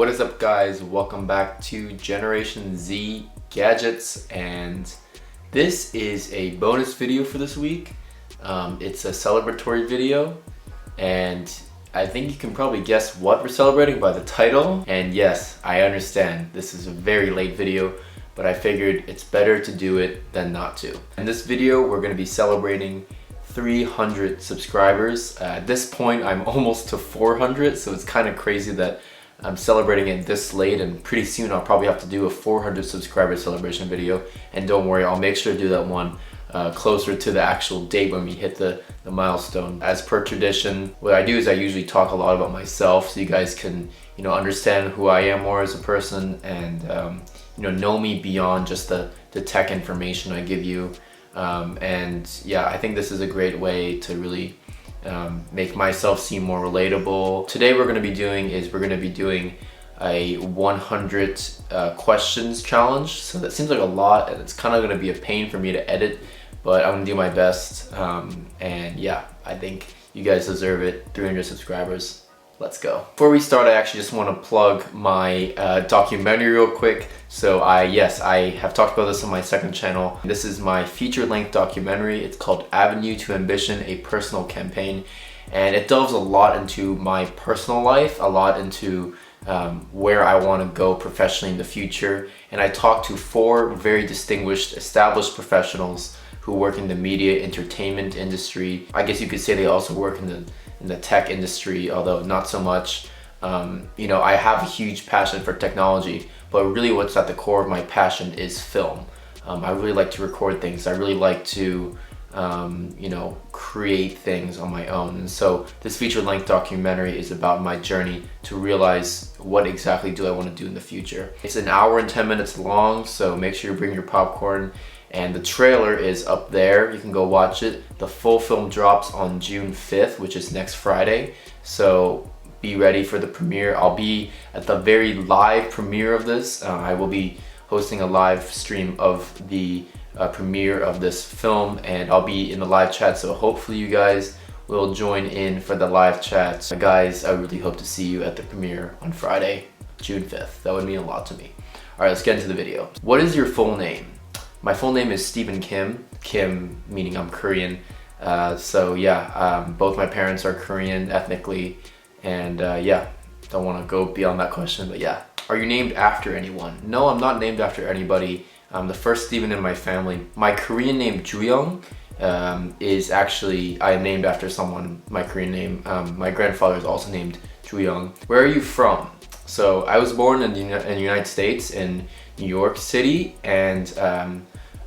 What is up, guys? Welcome back to Generation Z Gadgets, and this is a bonus video for this week. It's a celebratory video, and I think you can probably guess what we're celebrating by the title. And yes, I understand this is a very late video, but I figured it's better to do it than not to. In this video, we're going to be celebrating 300 subscribers. At this point, I'm almost to 400, so it's kind of crazy that I'm celebrating it this late, and pretty soon I'll probably have to do a 400 subscriber celebration video. And don't worry, I'll make sure to do that one closer to the actual date when we hit the milestone. As per tradition, what I do is I usually talk a lot about myself so you guys can understand who I am more as a person, and know me beyond just the tech information I give you. And yeah, I think this is a great way to really make myself seem more relatable. Today we're going to be doing a 100 questions challenge. So that seems like a lot, and it's kind of going to be a pain for me to edit, but I'm going to do my best. And yeah, I think you guys deserve it. 300 subscribers. Let's go. Before we start, I actually just want to plug my documentary real quick. So I have talked about this on my second channel. This is my feature-length documentary. It's called Avenue to Ambition, a Personal Campaign. And it delves a lot into my personal life, a lot into where I want to go professionally in the future. And I talked to 4 very distinguished, established professionals who work in the media entertainment industry. I guess you could say they also work in the tech industry, although not so much. I have a huge passion for technology, but really what's at the core of my passion is film. I really like to record things. I really like to create things on my own. And so this feature-length documentary is about my journey to realize what exactly do I want to do in the future. It's an hour and 10 minutes long, so make sure you bring your popcorn. And the trailer is up there. You can go watch it. The full film drops on June 5th, which is next Friday. So be ready for the premiere. I'll be at the very live premiere of this. I will be hosting a live stream of the premiere of this film, and I'll be in the live chat. So hopefully you guys will join in for the live chat. Guys, I really hope to see you at the premiere on Friday, June 5th. That would mean a lot to me. All right, let's get into the video. What is your full name? My full name is Stephen Kim. Kim meaning I'm Korean. Both my parents are Korean ethnically, and don't want to go beyond that question, but yeah. Are you named after anyone? No, I'm not named after anybody. I'm the first Stephen in my family. My Korean name Juyoung is actually, I am named after someone, my Korean name. My grandfather is also named Juyoung. Where are you from? So I was born in the United States, in New York City, and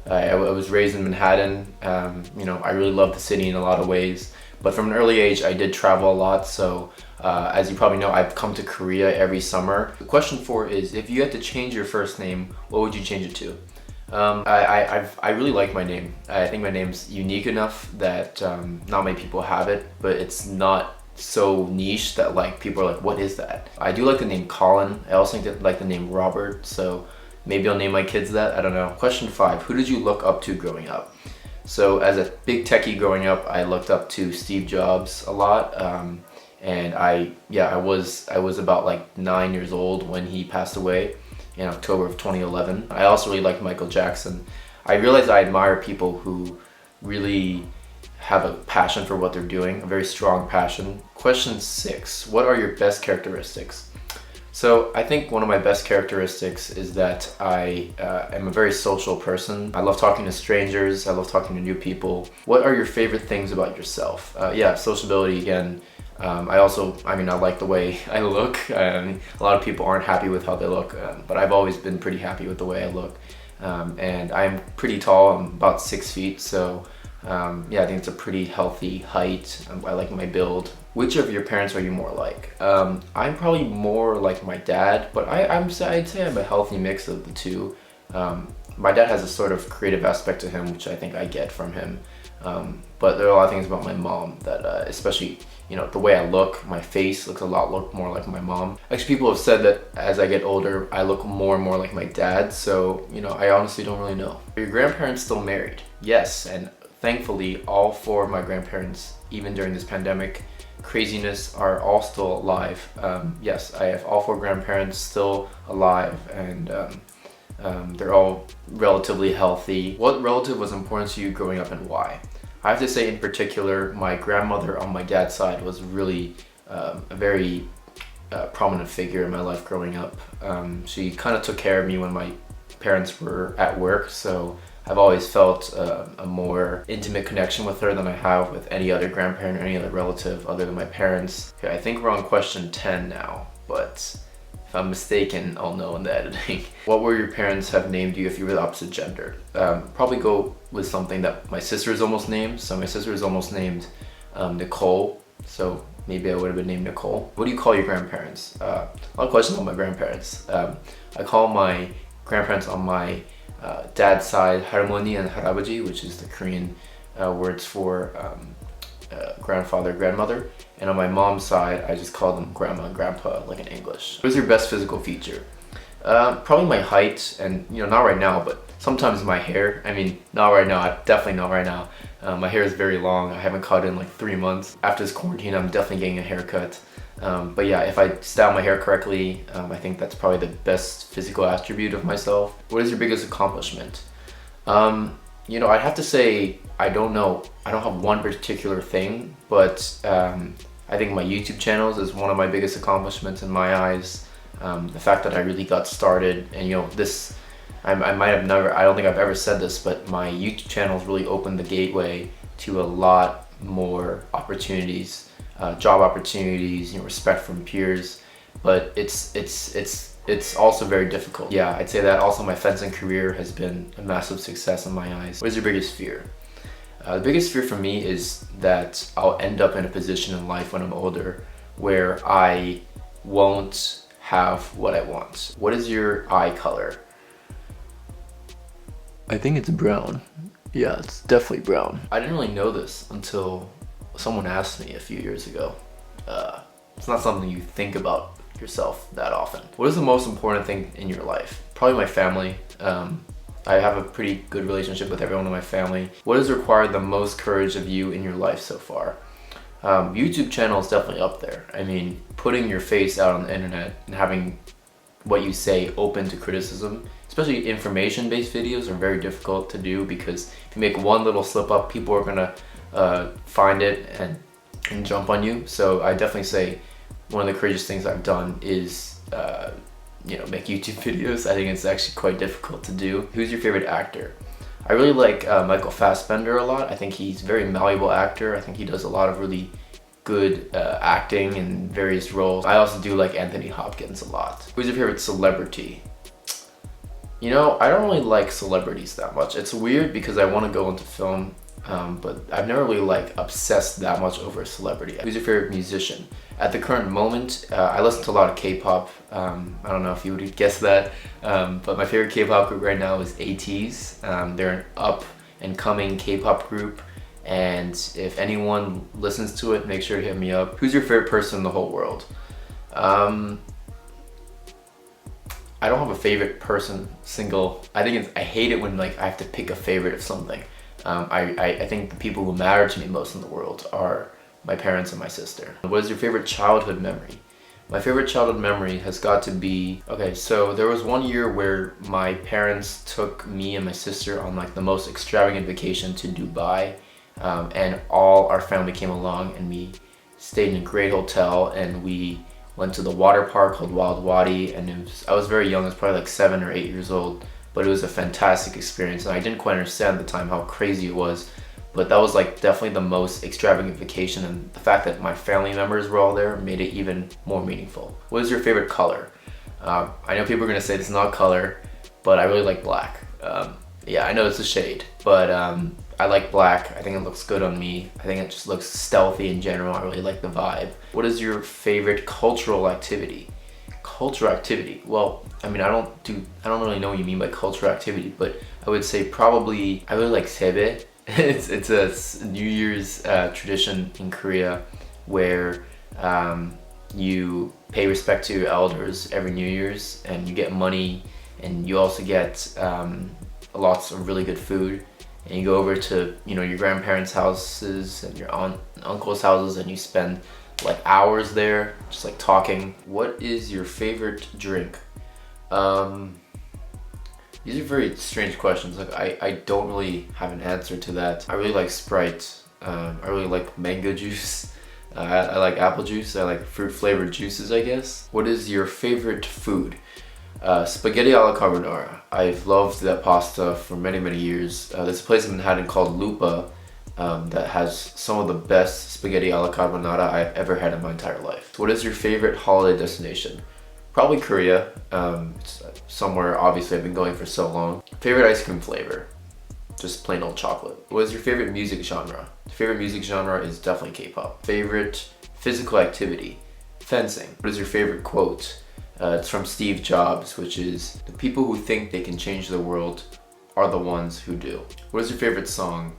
I was raised in Manhattan. I really love the city in a lot of ways, but from an early age I did travel a lot. So as you probably know, I've come to Korea every summer. The question 4 is, if you had to change your first name, what would you change it to? I really like my name. I think my name's unique enough that not many people have it, but it's not so niche that like people are like, what is that? I do like the name Colin. I also like the name Robert, so maybe I'll name my kids that, I don't know. Question 5, who did you look up to growing up? So as a big techie growing up, I looked up to Steve Jobs a lot. And I was about like 9 years old when he passed away in October of 2011. I also really liked Michael Jackson. I realized I admire people who really have a passion for what they're doing, a very strong passion. Question 6, what are your best characteristics? So I think one of my best characteristics is that I am a very social person. I love talking to strangers. I love talking to new people. What are your favorite things about yourself? Sociability again. I like the way I look. A lot of people aren't happy with how they look, but I've always been pretty happy with the way I look. And I'm pretty tall. I'm about 6 feet, so I think it's a pretty healthy height. I like my build. Which of your parents are you more like? I'm probably more like my dad, but I'd say I'm a healthy mix of the two. My dad has a sort of creative aspect to him, which I think I get from him. But there are a lot of things about my mom that, especially, the way I look, my face looks look more like my mom. Actually, people have said that as I get older, I look more and more like my dad. So, I honestly don't really know. Are your grandparents still married? Yes, and thankfully, all 4 of my grandparents, even during this pandemic, craziness are all still alive. Yes, I have all 4 grandparents still alive, and they're all relatively healthy. What relative was important to you growing up and why? I have to say in particular, my grandmother on my dad's side was really a very prominent figure in my life growing up. She kind of took care of me when my parents were at work, so I've always felt a more intimate connection with her than I have with any other grandparent or any other relative other than my parents. Okay, I think we're on question 10 now, but if I'm mistaken, I'll know in the editing. What would your parents have named you if you were the opposite gender? Probably go with something that my sister is almost named. So my sister is almost named Nicole, so maybe I would have been named Nicole. What do you call your grandparents? A lot of questions on my grandparents. I call my grandparents on my dad's side 할머니 and 할아버지, which is the Korean words for grandfather, grandmother. And on my mom's side, I just call them grandma and grandpa, like in English. What is your best physical feature? Probably my height, and not right now, but sometimes my hair. I mean, not right now, definitely not right now. My hair is very long. I haven't cut it in like 3 months. After this quarantine, I'm definitely getting a haircut. But yeah, if I style my hair correctly, I think that's probably the best physical attribute of myself. What is your biggest accomplishment? I'd have to say, I don't know. I don't have one particular thing, but I think my YouTube channels is one of my biggest accomplishments in my eyes. The fact that I really got started, and I might have never, I don't think I've ever said this, but my YouTube channels really opened the gateway to a lot more opportunities, job opportunities, respect from peers. But it's also very difficult. Yeah, I'd say that. Also, my fencing career has been a massive success in my eyes. What is your biggest fear? The biggest fear for me is that I'll end up in a position in life when I'm older where I won't have what I want. What is your eye color? I think it's brown. Yeah, it's definitely brown. I didn't really know this until someone asked me a few years ago. It's not something you think about yourself that often. What is the most important thing in your life? Probably my family. I have a pretty good relationship with everyone in my family. What has required the most courage of you in your life so far? YouTube channel is definitely up there. I mean, putting your face out on the internet and having what you say open to criticism, especially information-based videos, are very difficult to do because if you make one little slip up, people are gonna find it and jump on you. So I definitely say one of the courageous things I've done is make YouTube videos. I think it's actually quite difficult to do. Who's your favorite actor? I really like Michael Fassbender a lot. I think he's a very malleable actor. I think he does a lot of really good acting in various roles. I also do like Anthony Hopkins a lot. Who's your favorite celebrity? I don't really like celebrities that much. It's weird because I want to go into film, but I've never really obsessed that much over a celebrity. Who's your favorite musician? At the current moment, I listen to a lot of K-pop. I don't know if you would guess that, but my favorite K-pop group right now is ATEEZ. They're an up and coming K-pop group, and if anyone listens to it, make sure to hit me up. Who's your favorite person in the whole world? I don't have a favorite person, single. I hate it when I have to pick a favorite of something. I think the people who matter to me most in the world are my parents and my sister. What is your favorite childhood memory? My favorite childhood memory has got to be, so there was one year where my parents took me and my sister on the most extravagant vacation to Dubai, and all our family came along and we stayed in a great hotel and we went to the water park called Wild Wadi, and I was very young, I was probably 7 or 8 years old, but it was a fantastic experience and I didn't quite understand at the time how crazy it was. But that was definitely the most extravagant vacation, and the fact that my family members were all there made it even more meaningful. What is your favorite color? I know people are gonna say this is not color, but I really like black. Yeah, I know it's a shade, but I like black. I think it looks good on me. I think it just looks stealthy in general. I really like the vibe. What is your favorite cultural activity? Cultural activity. Well, I mean, I don't really know what you mean by cultural activity, but I would say probably I really like sebae. It's a New Year's tradition in Korea where you pay respect to your elders every New Year's, and you get money, and you also get lots of really good food, and you go over to your grandparents' houses and your aunt and uncle's houses, and you spend like hours there, just like talking. What is your favorite drink? These are very strange questions. Like I don't really have an answer to that. I really like Sprite. I really like mango juice. I like apple juice. I like fruit flavored juices, I guess. What is your favorite food? Spaghetti alla carbonara. I've loved that pasta for many, many years. There's a place in Manhattan called Lupa that has some of the best spaghetti alla carbonara I've ever had in my entire life. What is your favorite holiday destination? Probably Korea. It's somewhere obviously I've been going for so long. Favorite ice cream flavor? Just plain old chocolate. What is your favorite music genre? Favorite music genre is definitely K-pop. Favorite physical activity? Fencing. What is your favorite quote? It's from Steve Jobs, which is, the people who think they can change the world are the ones who do. What is your favorite song?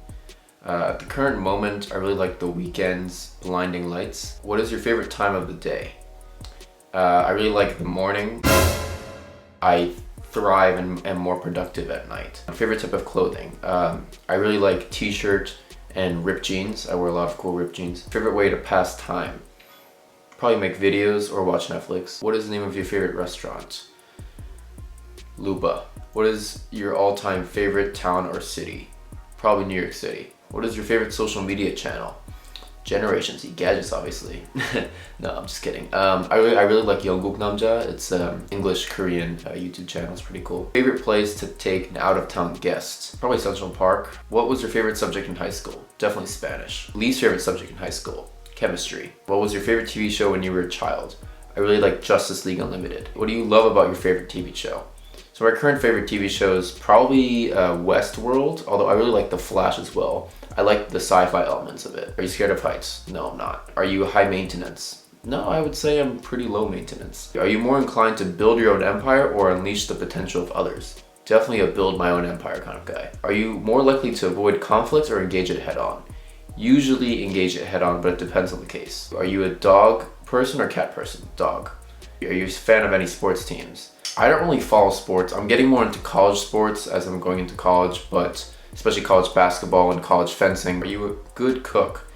At the current moment, I really like The Weeknd's Blinding Lights. What is your favorite time of the day? I really like the morning. I thrive and am more productive at night. My favorite type of clothing. I really like t-shirt and ripped jeans. I wear a lot of cool ripped jeans. Favorite way to pass time? Probably make videos or watch Netflix. What is the name of your favorite restaurant? Lupa. What is your all-time favorite town or city? Probably New York City. What is your favorite social media channel? Generation Z, gadgets obviously. No, I'm just kidding. I really like Yeongguk Namja. It's English Korean YouTube channel. It's pretty cool. Favorite place to take an out-of-town guest? Probably Central Park. What was your favorite subject in high school? Definitely Spanish. Least favorite subject in high school? Chemistry. What was your favorite TV show when you were a child? I really like Justice League Unlimited. What do you love about your favorite TV show? So my current favorite TV show is probably Westworld, although I really like The Flash as well. I like the sci-fi elements of it. Are you scared of heights? No, I'm not. Are you high maintenance? No, I would say I'm pretty low maintenance. Are you more inclined to build your own empire or unleash the potential of others? Definitely a build my own empire kind of guy. Are you more likely to avoid conflicts or engage it head on? Usually engage it head on, but it depends on the case. Are you a dog person or cat person? Dog. Are you a fan of any sports teams? I don't really follow sports. I'm getting more into college sports as I'm going into college, but especially college basketball and college fencing. Are you a good cook?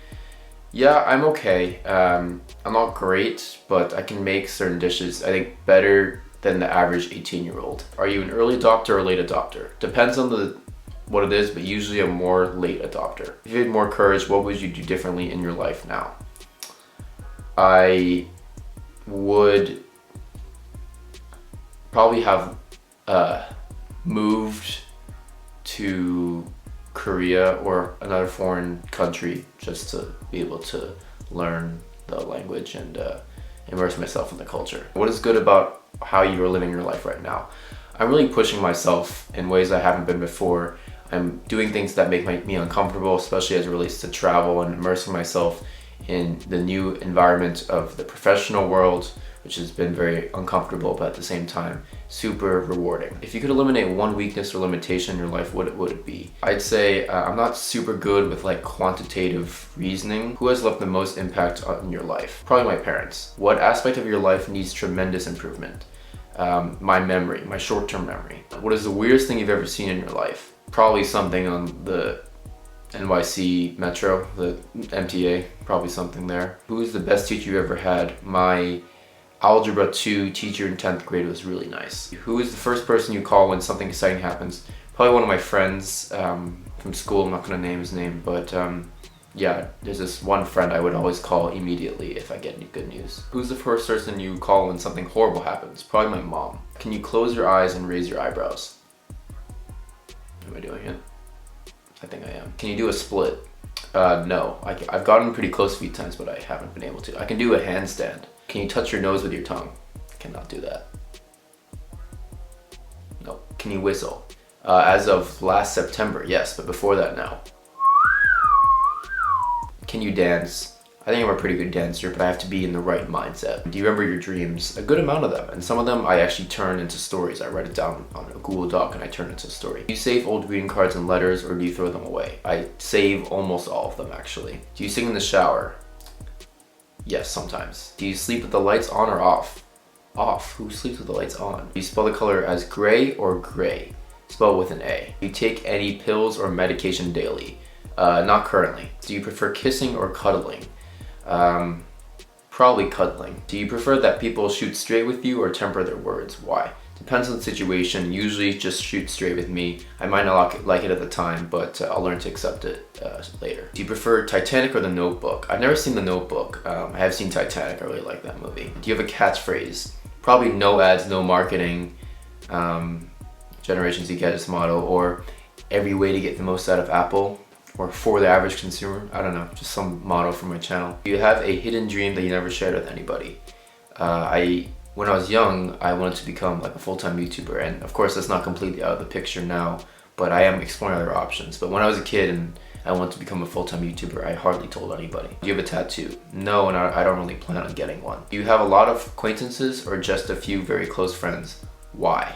Yeah, I'm okay. I'm not great, but I can make certain dishes, I think, better than the average 18-year-old. Are you an early adopter or late adopter? Depends on what it is, but usually a more late adopter. If you had more courage, what would you do differently in your life now? I would probably have moved to Korea or another foreign country just to be able to learn the language and immerse myself in the culture. What is good about how you are living your life right now? I'm really pushing myself in ways I haven't been before. I'm doing things that make me uncomfortable, especially as it relates to travel and immersing myself in the new environment of the professional world, which has been very uncomfortable, but at the same time, super rewarding. If you could eliminate one weakness or limitation in your life, what would it be? I'd say I'm not super good with like quantitative reasoning. Who has left the most impact on your life? Probably my parents. What aspect of your life needs tremendous improvement? My memory, my short-term memory. What is the weirdest thing you've ever seen in your life? Probably something on the NYC Metro, the MTA, probably something there. Who is the best teacher you ever had? My Algebra 2 teacher in 10th grade was really nice. Who is the first person you call when something exciting happens? Probably one of my friends from school. I'm not gonna name his name, but yeah, there's this one friend I would always call immediately if I get any good news. Who's the first person you call when something horrible happens? Probably my mom. Can you close your eyes and raise your eyebrows? Am I doing it? I think I am. Can you do a split? No. I've gotten pretty close a few times, but I haven't been able to. I can do a handstand. Can you touch your nose with your tongue? I cannot do that. No. Can you whistle? As of last September, yes, but before that, no. Can you dance? I think I'm a pretty good dancer, but I have to be in the right mindset. Do you remember your dreams? A good amount of them, and some of them I actually turn into stories. I write it down on a Google Doc and I turn it into a story. Do you save old greeting cards and letters, or do you throw them away? I save almost all of them, actually. Do you sing in the shower? Yes, sometimes. Do you sleep with the lights on or off? Off. Who sleeps with the lights on? Do you spell the color as gray or gray? Spell with an A. Do you take any pills or medication daily? Not currently. Do you prefer kissing or cuddling? Probably cuddling. Do you prefer that people shoot straight with you or temper their words? Why? Depends on the situation. Usually just shoot straight with me. I might not like it at the time, but I'll learn to accept it later. Do you prefer Titanic or The Notebook? I've never seen The Notebook. I have seen Titanic. I really like that movie. Do you have a catchphrase? Probably no ads, no marketing. Generation Z gadgets motto, or every way to get the most out of Apple, or for the average consumer. I don't know, just some motto for my channel. Do you have a hidden dream that you never shared with anybody? When I was young, I wanted to become like a full-time YouTuber, and of course that's not completely out of the picture now, but I am exploring other options. But when I was a kid and I wanted to become a full-time YouTuber, I hardly told anybody. Do you have a tattoo? No, and I don't really plan on getting one. Do you have a lot of acquaintances or just a few very close friends? Why?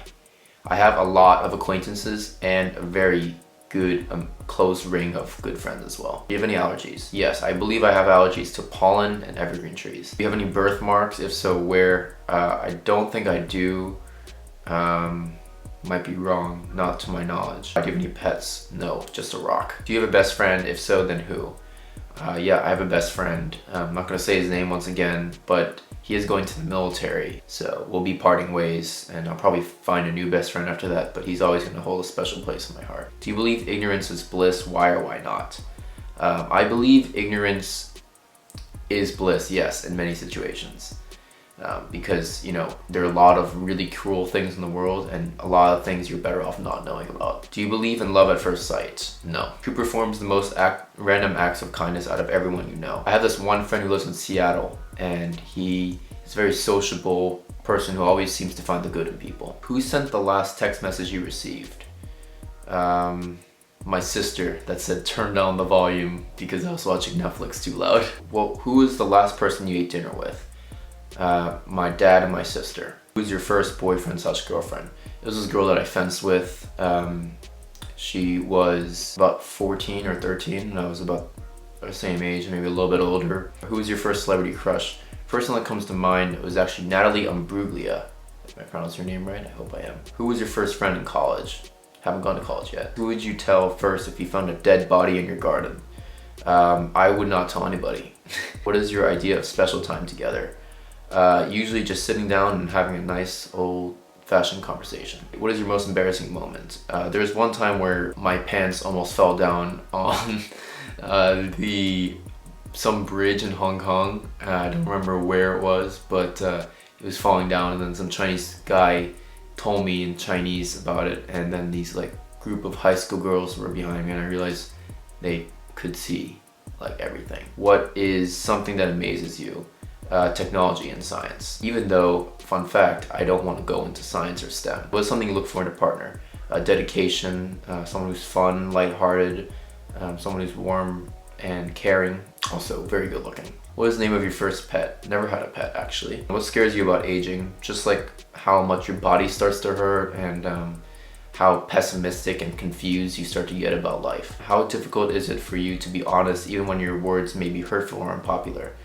I have a lot of acquaintances and a very good close ring of good friends as well. Do you have any allergies? Yes, I believe I have allergies to pollen and evergreen trees. Do you have any birthmarks? If so, where? I don't think I do. Might be wrong, not to my knowledge. Do you have any pets? No, just a rock. Do you have a best friend? If so, then who? Yeah, I have a best friend. I'm not gonna say his name once again, but he is going to the military, so we'll be parting ways, and I'll probably find a new best friend after that, but he's always gonna hold a special place in my heart. Do you believe ignorance is bliss? Why or why not? I believe ignorance is bliss, yes, in many situations. Because, you know, there are a lot of really cruel things in the world and a lot of things you're better off not knowing about. Do you believe in love at first sight? No. Who performs the most random acts of kindness out of everyone you know? I have this one friend who lives in Seattle, and he is a very sociable person who always seems to find the good in people. Who sent the last text message you received? My sister, that said turn down the volume because I was watching Netflix too loud. Well, who was the last person you ate dinner with? My dad and my sister. Who's your first boyfriend / girlfriend? It was this girl that I fenced with. She was about 14 or 13 and I was about the same age, maybe a little bit older. Who was your first celebrity crush? First one that comes to mind was actually Natalie Imbruglia. Did I pronounce her name right? I hope I am. Who was your first friend in college? Haven't gone to college yet. Who would you tell first if you found a dead body in your garden? I would not tell anybody. What is your idea of special time together? Usually just sitting down and having a nice old-fashioned conversation. What is your most embarrassing moment? There was one time where my pants almost fell down on some bridge in Hong Kong. I don't remember where it was, but it was falling down, and then some Chinese guy told me in Chinese about it, and then these like group of high school girls were behind me, and I realized they could see like everything. What is something that amazes you? Technology and science. Even though, fun fact, I don't want to go into science or STEM. What is something you look for in a partner? Dedication, someone who's fun, lighthearted, someone who's warm and caring, also very good looking. What is the name of your first pet? Never had a pet, actually. What scares you about aging? Just like how much your body starts to hurt and how pessimistic and confused you start to get about life. How difficult is it for you to be honest even when your words may be hurtful or unpopular?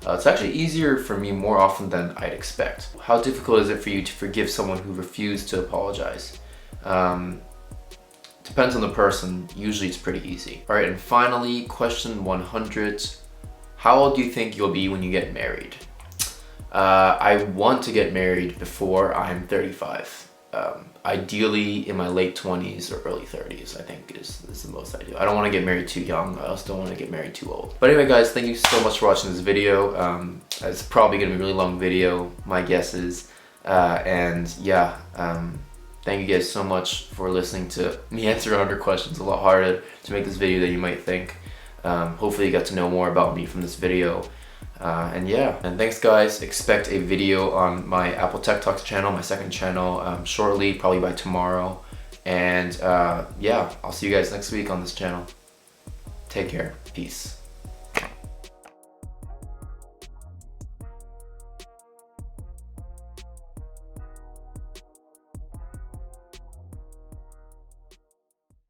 It's actually easier for me more often than I'd expect. How difficult is it for you to forgive someone who refused to apologize? Depends on the person. Usually it's pretty easy. All right, and finally, question 100. How old do you think you'll be when you get married? I want to get married before I'm 35. Ideally in my late 20s or early 30s, I think is the most ideal. I don't want to get married too young. I also don't want to get married too old. But anyway guys, thank you so much for watching this video. It's probably going to be a really long video, my guess is. And yeah, thank you guys so much for listening to me answer 100 questions. A lot harder to make this video than you might think. Hopefully you got to know more about me from this video. And yeah, and thanks guys. Expect a video on my Apple Tech Talks channel, my second channel, shortly, probably by tomorrow. And yeah, I'll see you guys next week on this channel. Take care. Peace.